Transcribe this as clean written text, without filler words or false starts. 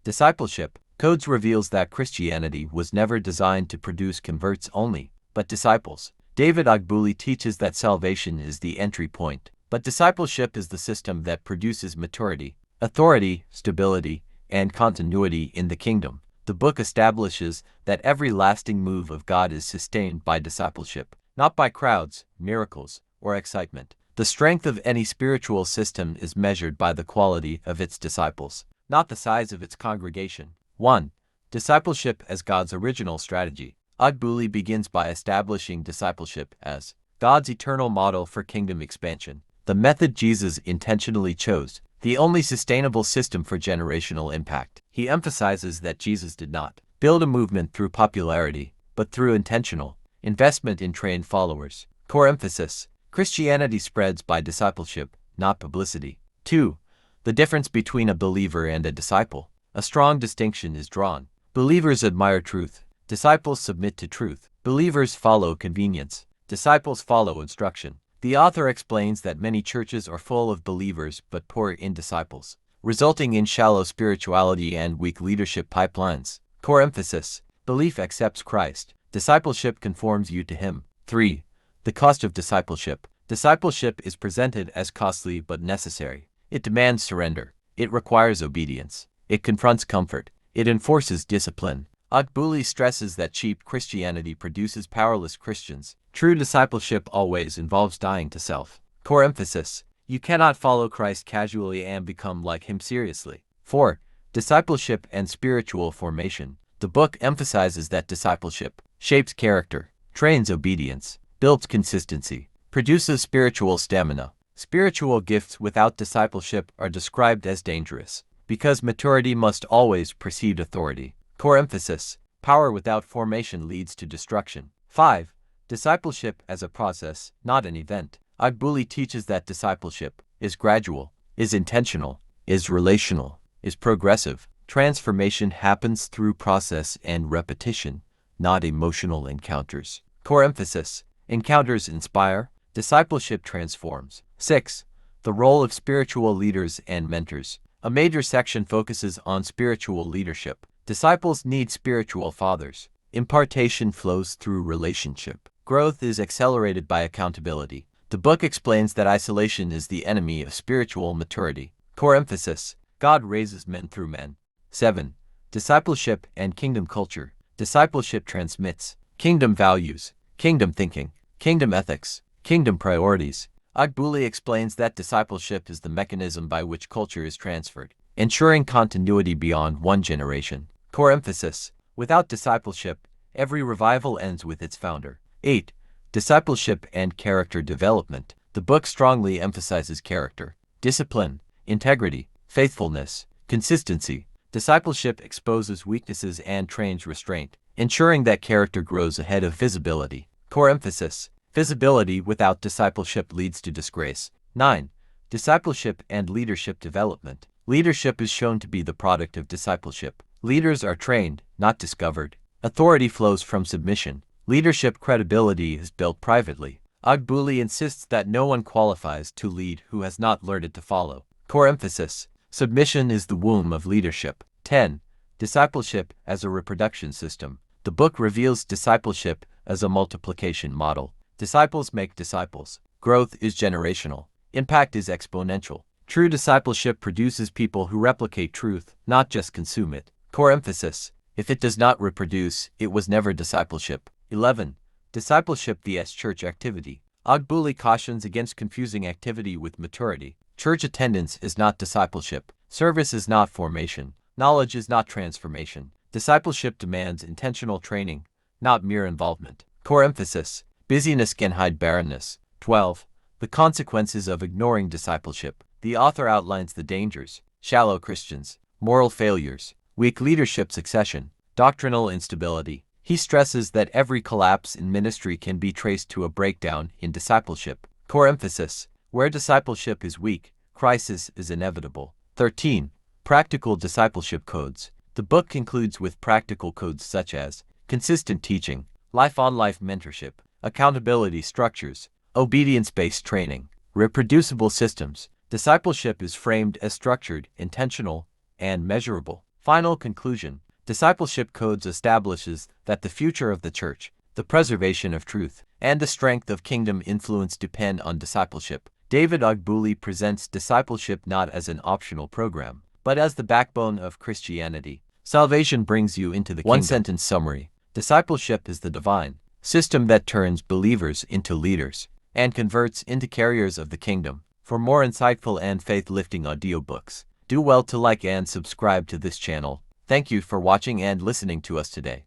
Discipleship Codes reveals that Christianity was never designed to produce converts only, but disciples. David Ogbueli teaches that salvation is the entry point, but discipleship is the system that produces maturity, authority, stability, and continuity in the kingdom. The book establishes that every lasting move of God is sustained by discipleship, not by crowds, miracles, or excitement. The strength of any spiritual system is measured by the quality of its disciples, not the size of its congregation. 1. Discipleship as God's original strategy. Ogbueli begins by establishing discipleship as God's eternal model for kingdom expansion, the method Jesus intentionally chose, the only sustainable system for generational impact. He emphasizes that Jesus did not build a movement through popularity, but through intentional investment in trained followers. Core emphasis: Christianity spreads by discipleship, not publicity. 2. The difference between a believer and a disciple. A strong distinction is drawn. Believers admire truth. Disciples submit to truth. Believers follow convenience. Disciples follow instruction. The author explains that many churches are full of believers but poor in disciples, resulting in shallow spirituality and weak leadership pipelines. Core emphasis: Belief accepts Christ. Discipleship conforms you to Him. 3. The cost of discipleship. Discipleship is presented as costly but necessary. It demands surrender. It requires obedience. It confronts comfort. It enforces discipline. Ogbueli stresses that cheap Christianity produces powerless Christians. True discipleship always involves dying to self. Core emphasis: You cannot follow Christ casually and become like Him seriously. 4. Discipleship and spiritual formation. The book emphasizes that discipleship shapes character, trains obedience, builds consistency, produces spiritual stamina. Spiritual gifts without discipleship are described as dangerous, because maturity must always precede authority. Core emphasis: Power without formation leads to destruction. 5. Discipleship as a process, not an event. Ogbueli teaches that discipleship is gradual, is intentional, is relational, is progressive. Transformation happens through process and repetition, not emotional encounters. Core emphasis: Encounters inspire, discipleship transforms. 6. The role of spiritual leaders and mentors. A major section focuses on spiritual leadership. Disciples need spiritual fathers. Impartation flows through relationship. Growth is accelerated by accountability. The book explains that isolation is the enemy of spiritual maturity. Core emphasis: God raises men through men. 7. Discipleship and kingdom culture. Discipleship transmits kingdom values, kingdom thinking, kingdom ethics, kingdom priorities. Ogbueli explains that discipleship is the mechanism by which culture is transferred, ensuring continuity beyond one generation. Core emphasis: Without discipleship, every revival ends with its founder. 8. Discipleship and character development. The book strongly emphasizes character, discipline, integrity, faithfulness, consistency. Discipleship exposes weaknesses and trains restraint, ensuring that character grows ahead of visibility. Core emphasis: Visibility without discipleship leads to disgrace. 9. Discipleship and leadership development. Leadership is shown to be the product of discipleship. Leaders are trained, not discovered. Authority flows from submission. Leadership credibility is built privately. Ogbueli insists that no one qualifies to lead who has not learned it to follow. Core emphasis: Submission is the womb of leadership. 10. Discipleship as a reproduction system. The book reveals discipleship as a multiplication model. Disciples make disciples. Growth is generational. Impact is exponential. True discipleship produces people who replicate truth, not just consume it. Core emphasis: If it does not reproduce, it was never discipleship. 11. Discipleship vs. church activity. Ogbueli cautions against confusing activity with maturity. Church attendance is not discipleship. Service is not formation. Knowledge is not transformation. Discipleship demands intentional training, not mere involvement. Core emphasis: Busyness can hide barrenness. 12. The consequences of ignoring discipleship. The author outlines the dangers: shallow Christians, moral failures, weak leadership succession, doctrinal instability. He stresses that every collapse in ministry can be traced to a breakdown in discipleship. Core emphasis: Where discipleship is weak, crisis is inevitable. 13. Practical discipleship codes. The book concludes with practical codes such as consistent teaching, life-on-life mentorship, accountability structures, obedience-based training, reproducible systems. Discipleship is framed as structured, intentional, and measurable. Final conclusion. Discipleship Codes establishes that the future of the church, the preservation of truth, and the strength of kingdom influence depend on discipleship. David Ogbueli presents discipleship not as an optional program, but as the backbone of Christianity. Salvation brings you into the kingdom. One-sentence summary. Discipleship is the divine system that turns believers into leaders and converts into carriers of the kingdom. For more insightful and faith-lifting audiobooks, do well to like and subscribe to this channel. Thank you for watching and listening to us today.